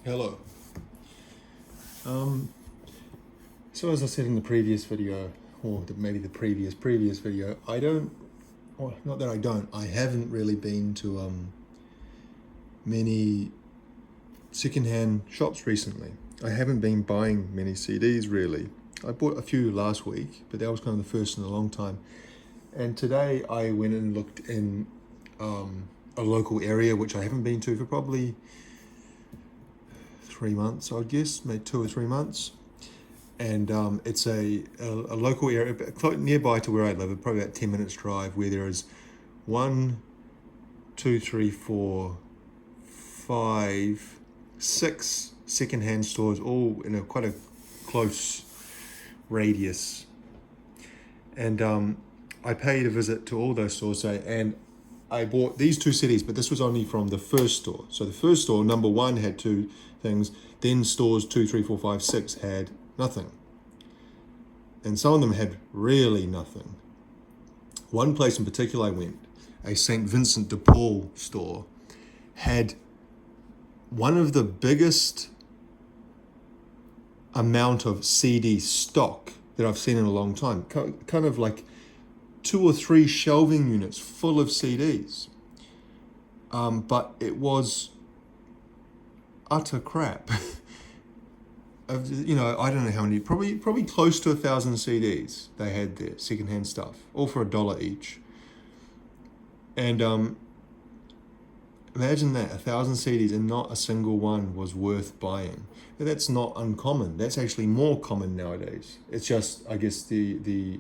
Hello. Um, so as I said in the previous video, or maybe the previous video, I don't, or not that I don't, I haven't really been to many secondhand shops recently. I haven't been buying many CDs really. I bought a few last week, but that was kind of the first in a long time. And today I went and looked in a local area which I haven't been to for probably 3 months, I guess, maybe 2 or 3 months. And it's a local area nearby to where I live, probably about 10 minutes drive, where there is one, two, three, four, five, six secondhand stores, all in quite a close radius. And I paid a visit to all those stores today, and I bought these two CDs, but this was only from the first store. So the first store, number one, had two things. Then stores 2, 3, 4, 5, 6 had nothing. And some of them had really nothing. One place in particular I went, a St. Vincent de Paul store, had one of the biggest amount of CD stock that I've seen in a long time. Kind of like 2 or 3 shelving units full of CDs. But it was utter crap. I don't know how many, probably close to 1,000 CDs they had there, secondhand stuff, all for $1 each. And imagine that, 1,000 CDs and not a single one was worth buying. But that's not uncommon. That's actually more common nowadays. It's just, I guess, the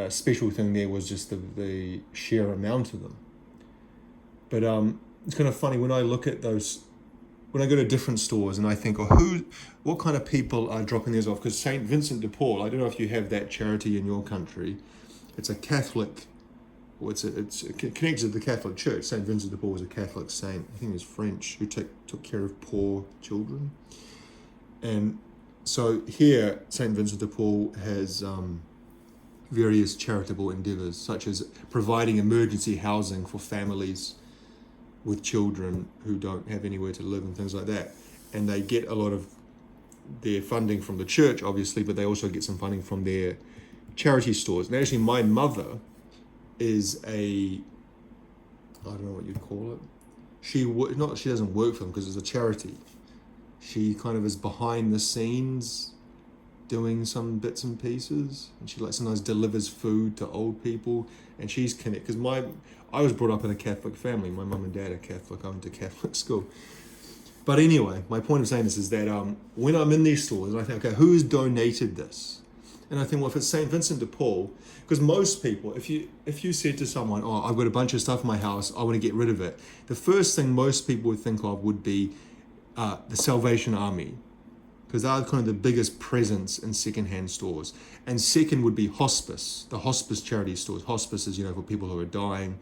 special thing there was just the sheer amount of them. But it's kind of funny when I look at those, when I go to different stores and I think, what kind of people are dropping these off? Because St. Vincent de Paul, I don't know if you have that charity in your country. It's a Catholic, it's connected to the Catholic Church. St. Vincent de Paul was a Catholic saint, I think he was French, who took care of poor children. And so here, St. Vincent de Paul has various charitable endeavors, such as providing emergency housing for families with children who don't have anywhere to live and things like that. And they get a lot of their funding from the church, obviously, but they also get some funding from their charity stores. And actually, my mother is I don't know what you'd call it. She doesn't work for them because it's a charity. She kind of is behind the scenes doing some bits and pieces, and she sometimes delivers food to old people, and she's connected, because I was brought up in a Catholic family. My mum and dad are Catholic. I went to Catholic school. But anyway, my point of saying this is that when I'm in these stores, I think, okay, who's donated this? And I think, well, if it's St. Vincent de Paul, because most people, if you said to someone, I've got a bunch of stuff in my house, I want to get rid of it, the first thing most people would think of would be the Salvation Army, because they're kind of the biggest presence in secondhand stores. And second would be hospice, the hospice charity stores. Hospice is, for people who are dying,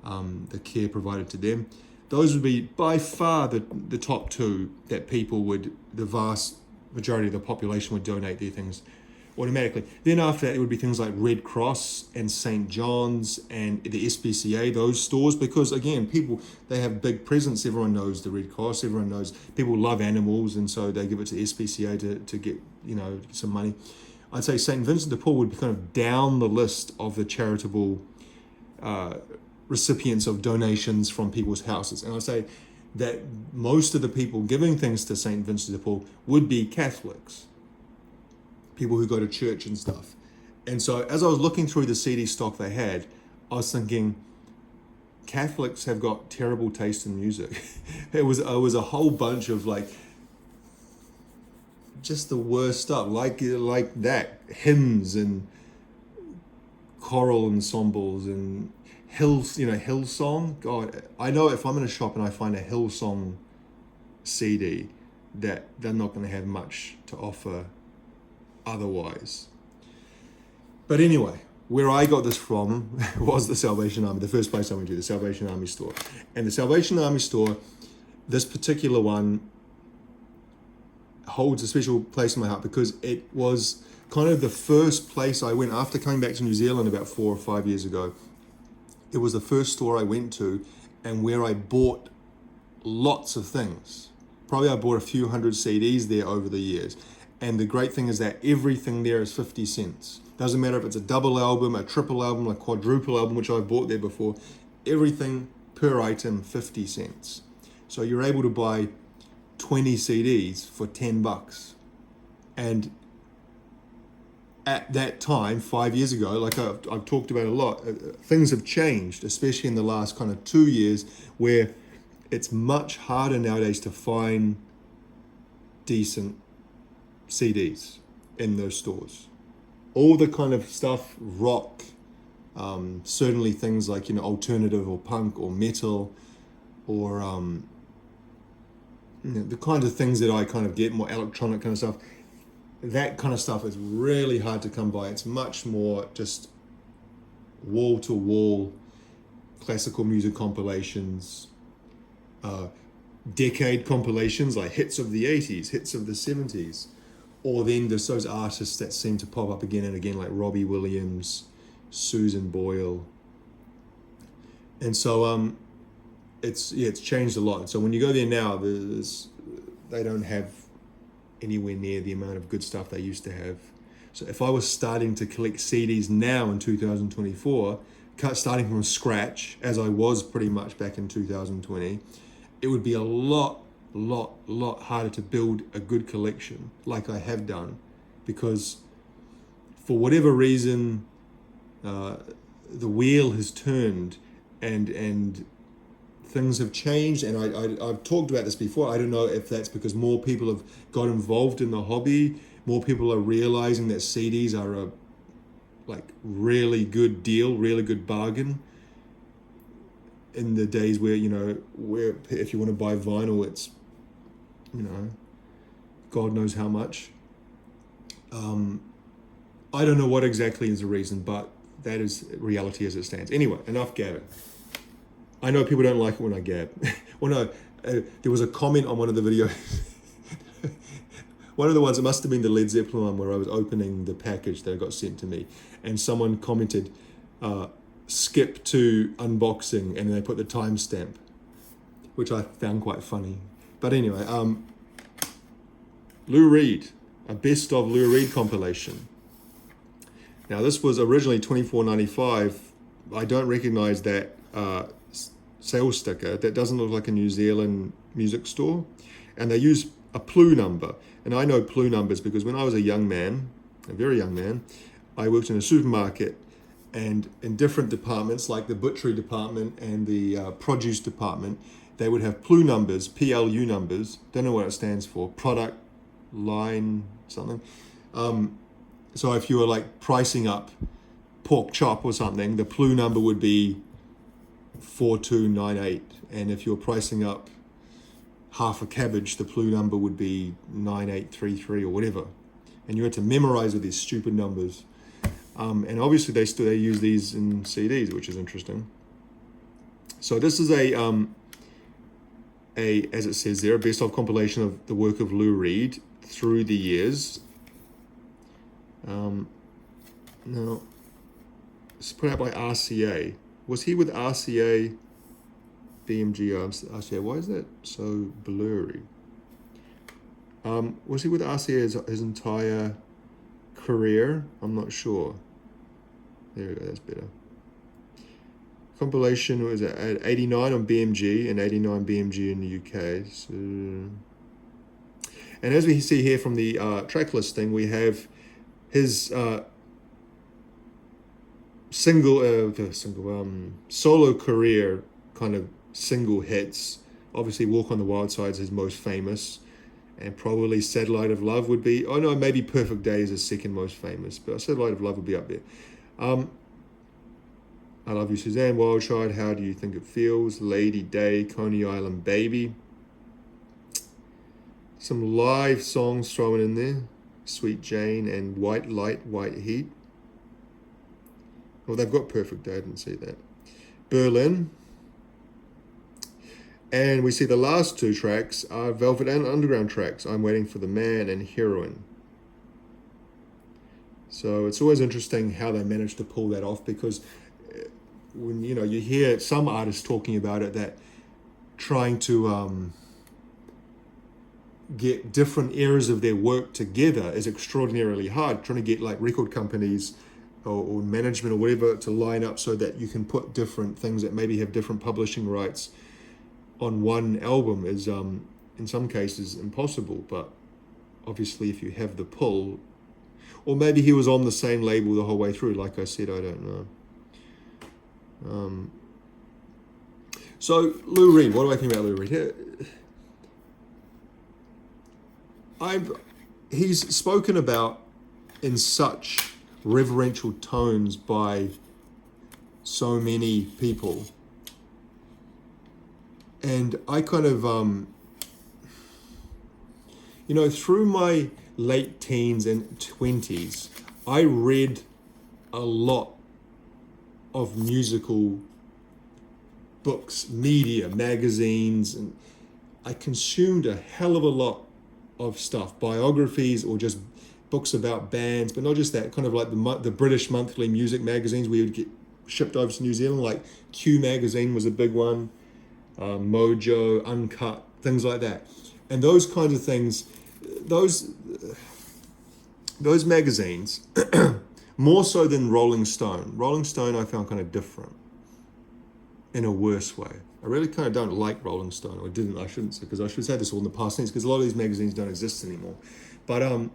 the care provided to them. Those would be by far the top two that the vast majority of the population would donate their things automatically. Then after that, it would be things like Red Cross and St. John's and the SPCA, those stores, because again, people, they have big presence. Everyone knows the Red Cross, everyone knows people love animals, and so they give it to SPCA to get, some money. I'd say St. Vincent de Paul would be kind of down the list of the charitable recipients of donations from people's houses. And I'd say that most of the people giving things to St. Vincent de Paul would be Catholics, people who go to church and stuff. And so as I was looking through the CD stock they had, I was thinking, Catholics have got terrible taste in music. It was a whole bunch of just the worst stuff, like that, hymns and choral ensembles and Hillsong. God, I know if I'm in a shop and I find a Hillsong CD, that they're not going to have much to offer otherwise. But anyway, where I got this from was the Salvation Army, the first place I went to, the Salvation Army store. And the Salvation Army store, this particular one, holds a special place in my heart because it was kind of the first place I went after coming back to New Zealand about 4 or 5 years ago. It was the first store I went to and where I bought lots of things. Probably I bought a few hundred CDs there over the years. And the great thing is that everything there is 50 cents. Doesn't matter if it's a double album, a triple album, a quadruple album, which I've bought there before. Everything per item, 50 cents. So you're able to buy 20 CDs for $10. And at that time, 5 years ago, like I've talked about a lot, things have changed, especially in the last kind of 2 years, where it's much harder nowadays to find decent CDs in those stores. All the kind of stuff, rock, certainly things like, alternative or punk or metal, or the kinds of things that I kind of get, more electronic kind of stuff, that kind of stuff is really hard to come by. It's much more just wall-to-wall classical music compilations, decade compilations, like hits of the 80s, hits of the 70s, or then just those artists that seem to pop up again and again, like Robbie Williams, Susan Boyle. And so it's changed a lot. So when you go there now, they don't have anywhere near the amount of good stuff they used to have. So if I was starting to collect CDs now in 2024, starting from scratch, as I was pretty much back in 2020, it would be a lot harder to build a good collection like I have done, because for whatever reason, the wheel has turned and things have changed. And I've talked about this before. I don't know if that's because more people have got involved in the hobby. More people are realizing that CDs are a really good deal, really good bargain. In the days where if you want to buy vinyl, it's God knows how much. I don't know what exactly is the reason, but that is reality as it stands. Anyway, enough gabbing. I know people don't like it when I gab. Well, no, there was a comment on one of the videos. One of the ones, it must have been the Led Zeppelin one, where I was opening the package that got sent to me, and someone commented, skip to unboxing, and then they put the timestamp, which I found quite funny. But anyway, Lou Reed, a best of Lou Reed compilation. Now this was originally $24.95. I don't recognize that sales sticker. That doesn't look like a New Zealand music store. And they use a PLU number. And I know PLU numbers because when I was a very young man, I worked in a supermarket, and in different departments, like the butchery department and the produce department, they would have PLU numbers, PLU numbers, don't know what it stands for, product line something. So if you were like pricing up pork chop or something, the PLU number would be 4298. And if you're pricing up half a cabbage, the PLU number would be 9833 or whatever. And you had to memorize with these stupid numbers. And obviously they use these in CDs, which is interesting. So this is a as it says there, a best of compilation of the work of Lou Reed through the years. Now, it's put out by RCA. Was he with RCA, BMG, RCA? Why is that so blurry? Was he with RCA his entire career? I'm not sure. There we go, that's better. Compilation was at 89 on BMG and 89 BMG in the UK. So, and as we see here from the track listing, we have his solo career kind of single hits. Obviously, Walk on the Wild Side is his most famous, and probably Satellite of Love would be. Oh no, maybe Perfect Day is his second most famous, but Satellite of Love would be up there. I Love You, Suzanne, Wild Child, How Do You Think It Feels, Lady Day, Coney Island Baby. Some live songs thrown in there, Sweet Jane and White Light, White Heat. Well, they've got Perfect Day, I didn't see that. Berlin. And we see the last two tracks are Velvet Underground tracks, I'm Waiting for the Man and Heroine. So it's always interesting how they manage to pull that off, because when you hear some artists talking about it, that trying to get different areas of their work together is extraordinarily hard. Trying to get like record companies or management or whatever to line up so that you can put different things that maybe have different publishing rights on one album is in some cases impossible. But obviously if you have the pull, or maybe he was on the same label the whole way through, like I said, I don't know. So Lou Reed, what do I think about Lou Reed? He's spoken about in such reverential tones by so many people, and I kind of through my late teens and 20s, I read a lot of musical books, media, magazines, and I consumed a hell of a lot of stuff, biographies or just books about bands, but not just that, kind of like the British monthly music magazines we would get shipped over to New Zealand, like Q magazine was a big one, Mojo, Uncut, things like that. And those kinds of things, those magazines, more so than Rolling Stone. Rolling Stone I found kind of different in a worse way. I really kind of don't like Rolling Stone, or didn't, I shouldn't say, because I should say this all in the past tense, because a lot of these magazines don't exist anymore. But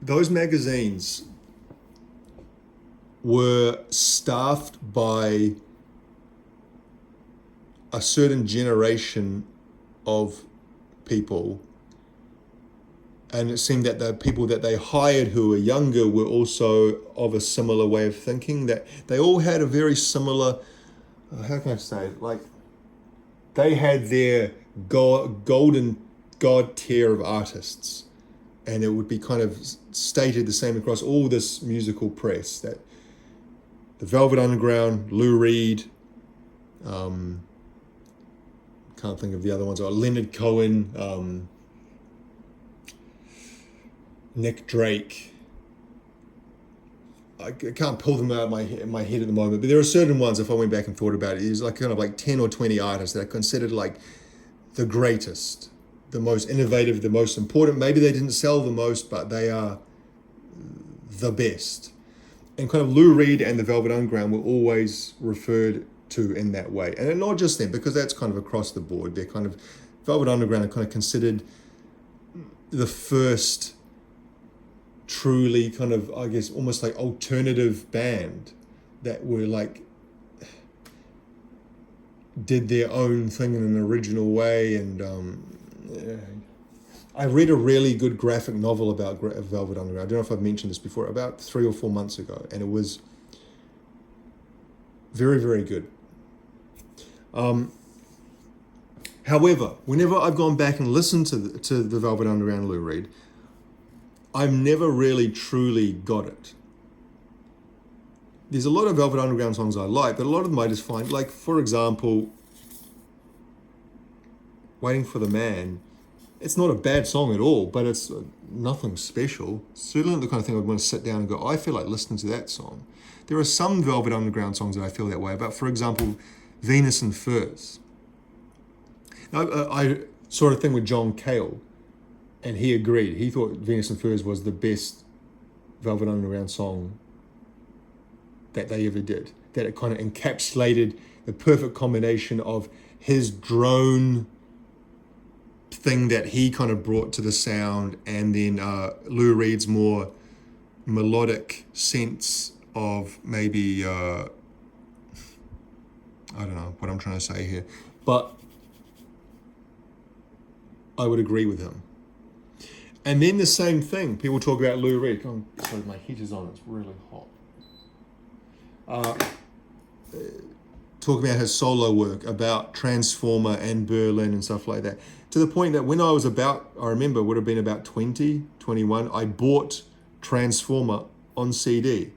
those magazines were staffed by a certain generation of people, and it seemed that the people that they hired who were younger were also of a similar way of thinking, that they all had a very similar, how can I say it? Like, they had their golden god tier of artists, and it would be kind of stated the same across all this musical press, that the Velvet Underground, Lou Reed, can't think of the other ones, Leonard Cohen, Nick Drake. I can't pull them out of my head at the moment, but there are certain ones, if I went back and thought about it, there's like kind of like 10 or 20 artists that are considered like the greatest, the most innovative, the most important. Maybe they didn't sell the most, but they are the best. And kind of Lou Reed and the Velvet Underground were always referred to in that way. And not just them, because that's kind of across the board. They're kind of, Velvet Underground are kind of considered the first truly kind of, I guess, almost like alternative band that were like, did their own thing in an original way. And I read a really good graphic novel about Velvet Underground. I don't know if I've mentioned this before, about 3 or 4 months ago, and it was very, very good. However, whenever I've gone back and listened to the Velvet Underground, Lou Reed, I've never really truly got it. There's a lot of Velvet Underground songs I like, but a lot of them I just find, like, for example, Waiting for the Man. It's not a bad song at all, but it's nothing special. Certainly not the kind of thing I'd want to sit down and go, I feel like listening to that song. There are some Velvet Underground songs that I feel that way about. For example, Venus and Furs. Now, I saw a thing with John Cale, and he agreed. He thought Venus and Furs was the best Velvet Underground song that they ever did. That it kind of encapsulated the perfect combination of his drone thing that he kind of brought to the sound, and then Lou Reed's more melodic sense of maybe, I don't know what I'm trying to say here, but I would agree with him. And then the same thing, people talk about Lou Reed. Oh, sorry, my heater's on, it's really hot. Talk about his solo work, about Transformer and Berlin and stuff like that. To the point that when I was about, I remember, would have been about 20, 21, I bought Transformer on CD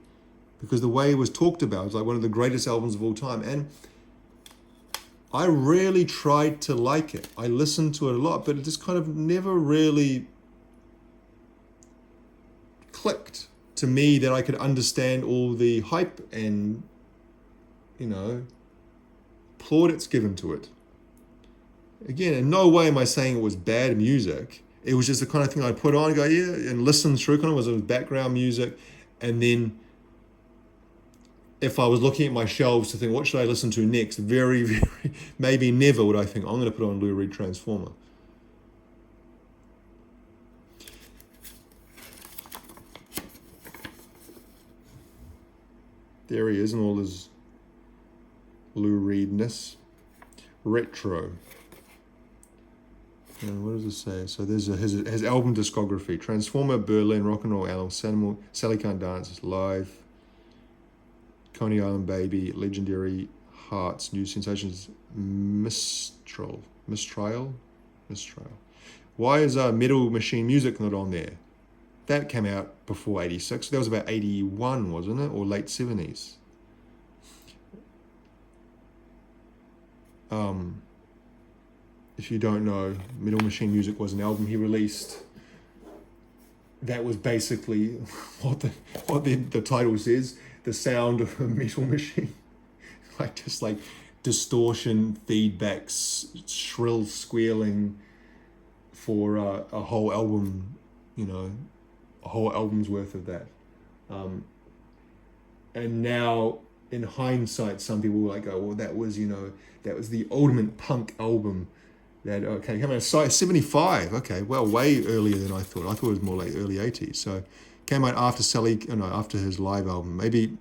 because the way it was talked about, it was like one of the greatest albums of all time. And I really tried to like it. I listened to it a lot, but it just kind of never really clicked to me that I could understand all the hype and, plaudits given to it. Again, in no way am I saying it was bad music. It was just the kind of thing I put on, go, yeah, and listen through, kind of was background music. And then if I was looking at my shelves to think, what should I listen to next? Very, very, maybe never would I think, I'm going to put on Lou Reed Transformer. There he is in all his Lou Reedness. Retro. And what does it say? So there's his album discography: Transformer, Berlin, Rock and Roll Album, Sally Can't Dance, Live, Coney Island Baby, Legendary Hearts, New Sensations, Mistrial. Why is Metal Machine Music not on there? That came out before 86. That was about 81, wasn't it? Or late 70s. If you don't know, Metal Machine Music was an album he released that was basically what the title says, the sound of a metal machine. just like distortion, feedbacks, shrill squealing for a whole album, a whole album's worth of that. And now, in hindsight, some people were like, oh, well, that was the ultimate punk album. That came out 75. Okay, well, way earlier than I thought. I thought it was more like early 80s. So, came out after after his live album, maybe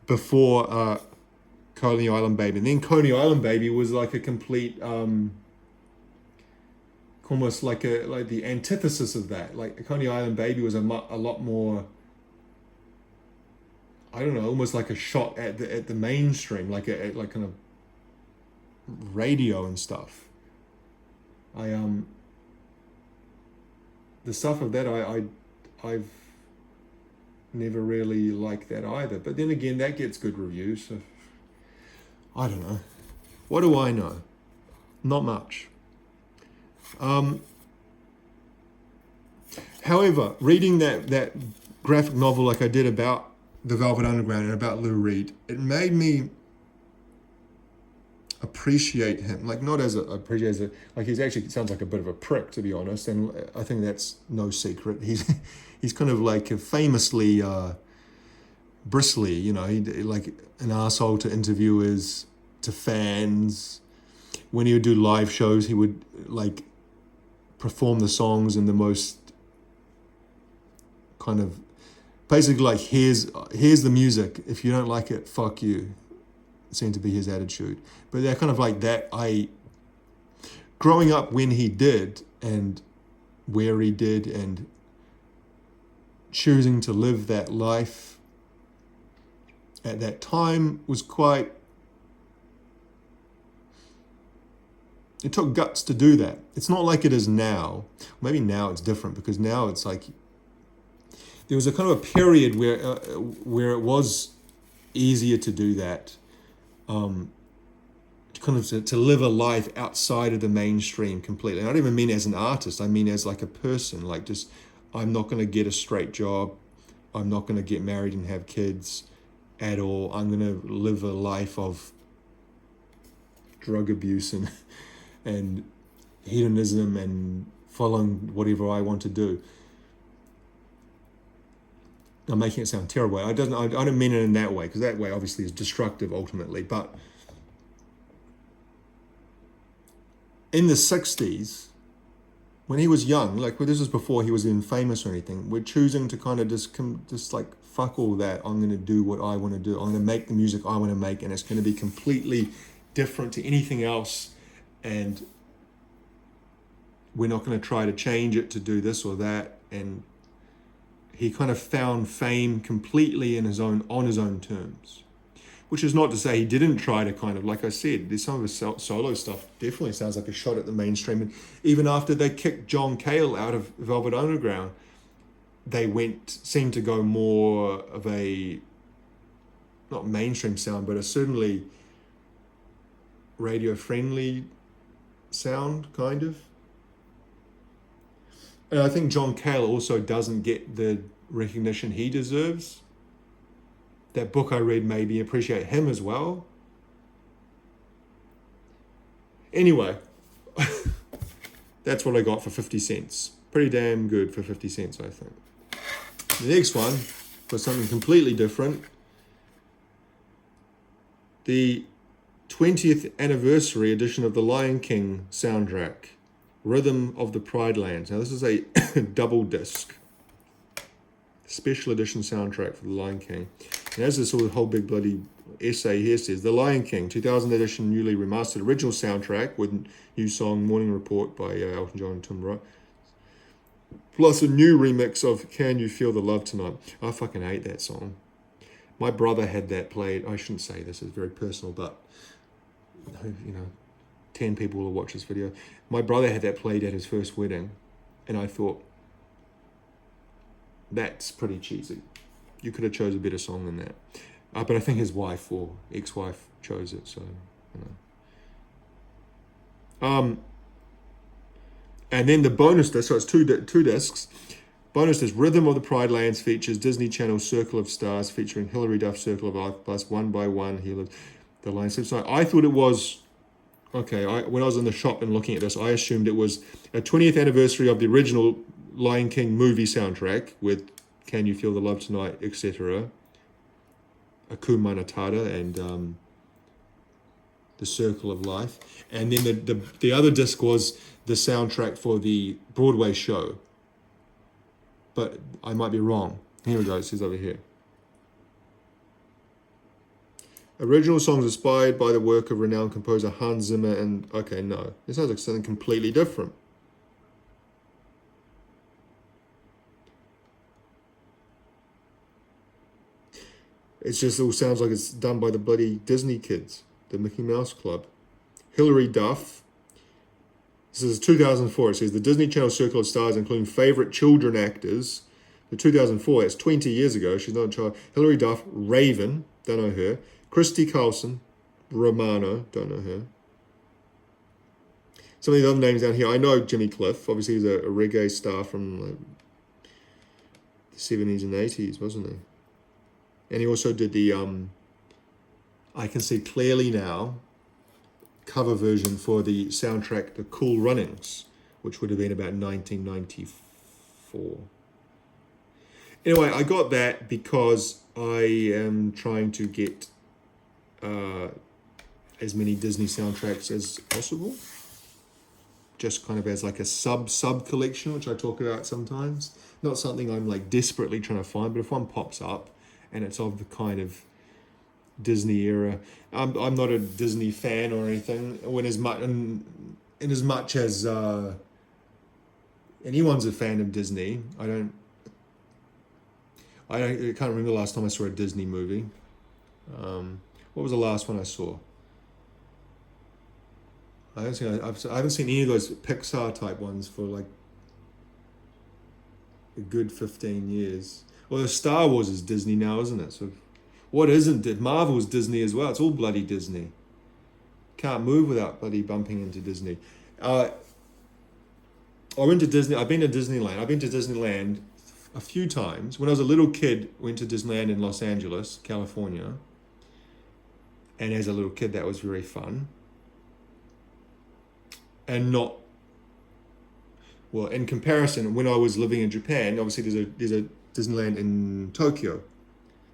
before Coney Island Baby. And then Coney Island Baby was like a complete, almost like the antithesis of that. Like Coney Island Baby was a lot more, I don't know, almost like a shot at the mainstream, like kind of radio and stuff. The stuff of that I've never really liked that either. But then again, that gets good reviews. So I don't know. What do I know? Not much. However, reading that graphic novel like I did about the Velvet Underground and about Lou Reed, it made me appreciate him, like not as like he's actually sounds like a bit of a prick, to be honest, and I think that's no secret. He's kind of like famously bristly, he like an asshole to interviewers, to fans. When he would do live shows, he would like perform the songs in the most kind of basically like here's the music, if you don't like it, fuck you, seemed to be his attitude. But they're kind of like that. Growing up when he did and where he did and choosing to live that life at that time was quite, it took guts to do that. It's not like it is now. Maybe now it's different, because now it's like there was a kind of a period where it was easier to do that, kind of to live a life outside of the mainstream completely. And I don't even mean as an artist. I mean as like a person. Like just, I'm not going to get a straight job. I'm not going to get married and have kids at all. I'm going to live a life of drug abuse and hedonism and following whatever I want to do. I'm making it sound terrible. I don't mean it in that way, because that way obviously is destructive ultimately. But in the 60s, when he was young, like this was before he was even famous or anything, we're choosing to kind of just like, fuck all that. I'm going to do what I want to do. I'm going to make the music I want to make, and it's going to be completely different to anything else. And we're not going to try to change it to do this or that. And he kind of found fame completely on his own terms. Which is not to say he didn't try to kind of, like I said, there's some of his solo stuff definitely sounds like a shot at the mainstream. And even after they kicked John Cale out of Velvet Underground, they seemed to go more of a, not mainstream sound, but a certainly radio-friendly sound, kind of. And I think John Cale also doesn't get the recognition he deserves. That book I read made me appreciate him as well. Anyway, that's what I got for 50 cents. Pretty damn good for 50 cents, I think. The next one was something completely different. The 20th anniversary edition of the Lion King soundtrack, Rhythm of the Pride Lands. Now this is a double disc, special edition soundtrack for the Lion King. And as this whole big bloody essay here says, the Lion King 2000 edition newly remastered original soundtrack with new song Morning Report by Elton John and Tim Wright, plus a new remix of Can You Feel the Love Tonight. I fucking hate that song. My brother had that played. I shouldn't say this, it's very personal, but 10 people will watch this video. My brother had that played at his first wedding, and I thought, that's pretty cheesy. You could have chose a better song than that. But I think his wife or ex-wife chose it, so, and then the bonus disc, so it's two discs. Bonus disc, Rhythm of the Pride Lands features Disney Channel Circle of Stars featuring Hilary Duff Circle of Life plus One by One He Lives, the Lion Sleeps. So I thought it was, when I was in the shop and looking at this, I assumed it was a 20th anniversary of the original Lion King movie soundtrack with Can You Feel the Love Tonight, etc. Hakuna Matata and The Circle of Life. And then the other disc was the soundtrack for the Broadway show. But I might be wrong. Here we go, it says over here. Original songs inspired by the work of renowned composer Hans Zimmer and... Okay, no. This sounds like something completely different. It just all sounds like it's done by the bloody Disney kids. The Mickey Mouse Club. Hilary Duff. This is 2004. It says the Disney Channel Circle of Stars, including favorite children actors. The 2004, that's 20 years ago. She's not a child. Hilary Duff, Raven, don't know her. Christy Carlson, Romano, don't know her. Some of the other names down here. I know Jimmy Cliff. Obviously, he's a reggae star from the 70s and 80s, wasn't he? And he also did the, I Can See Clearly Now, cover version for the soundtrack The Cool Runnings, which would have been about 1994. Anyway, I got that because I am trying to get as many Disney soundtracks as possible, just kind of as like a sub collection, which I talk about sometimes. Not something I'm like desperately trying to find, but if one pops up and it's of the kind of Disney era. I'm not a Disney fan or anything. In as much as anyone's a fan of Disney, I can't remember the last time I saw a Disney movie. What was the last one I saw? I haven't seen any of those Pixar type ones for like a good 15 years. Well, Star Wars is Disney now, isn't it? So what isn't it? Marvel's Disney as well. It's all bloody Disney. Can't move without bloody bumping into Disney. I went to Disney. I've been to Disneyland. I've been to Disneyland a few times. When I was a little kid, went to Disneyland in Los Angeles, California. And as a little kid, that was very fun. And not... Well, in comparison, when I was living in Japan, obviously there's a Disneyland in Tokyo.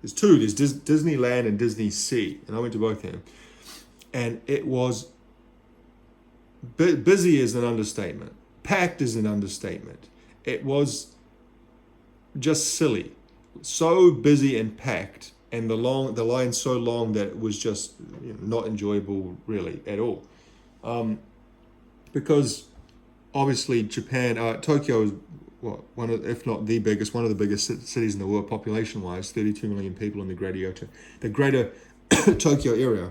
There's two. There's Disneyland and Disney Sea, and I went to both of them. And it was busy is an understatement. Packed is an understatement. It was just silly, so busy and packed, and the line so long that it was just not enjoyable really at all. Because obviously Japan, Tokyo is one of, if not the biggest, one of the biggest cities in the world population-wise, 32 million people in the greater Tokyo area.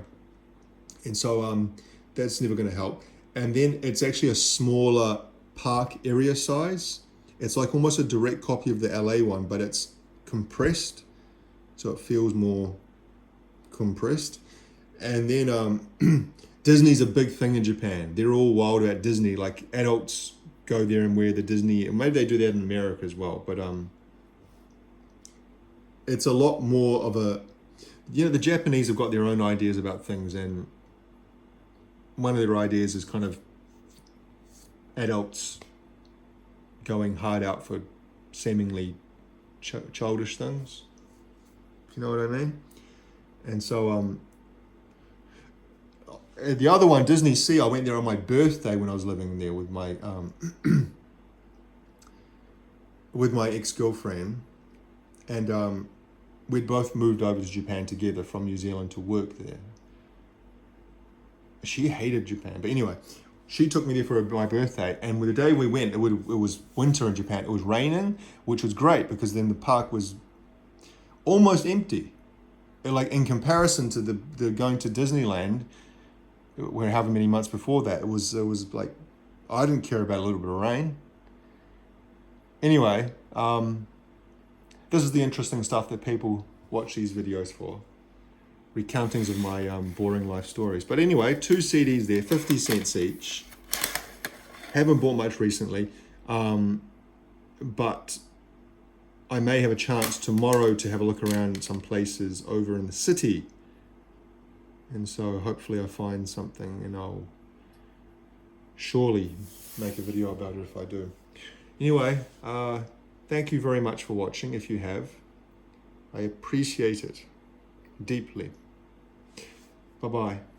And so that's never going to help. And then it's actually a smaller park area size. It's like almost a direct copy of the LA one, but it's compressed. So it feels more compressed. And then Disney's a big thing in Japan. They're all wild about Disney. Like adults go there and wear the Disney, and maybe they do that in America as well, but it's a lot more of a, the Japanese have got their own ideas about things, and one of their ideas is kind of adults going hard out for seemingly childish things, if you know what I mean. And so the other one, Disney Sea, I went there on my birthday when I was living there with my with my ex-girlfriend, and we'd both moved over to Japan together from New Zealand to work there. She hated Japan, but anyway, she took me there for my birthday, and the day we went, it was winter in Japan. It was raining, which was great because then the park was almost empty. Like in comparison to the going to Disneyland, where however many months before that, it was like I didn't care about a little bit of rain. Anyway, this is the interesting stuff that people watch these videos for. Recountings of my boring life stories. But anyway, 2 CDs there, 50 cents each. Haven't bought much recently, but I may have a chance tomorrow to have a look around some places over in the city. And so hopefully I find something, and I'll surely make a video about it if I do. Anyway, thank you very much for watching if you have. I appreciate it deeply. Bye-bye.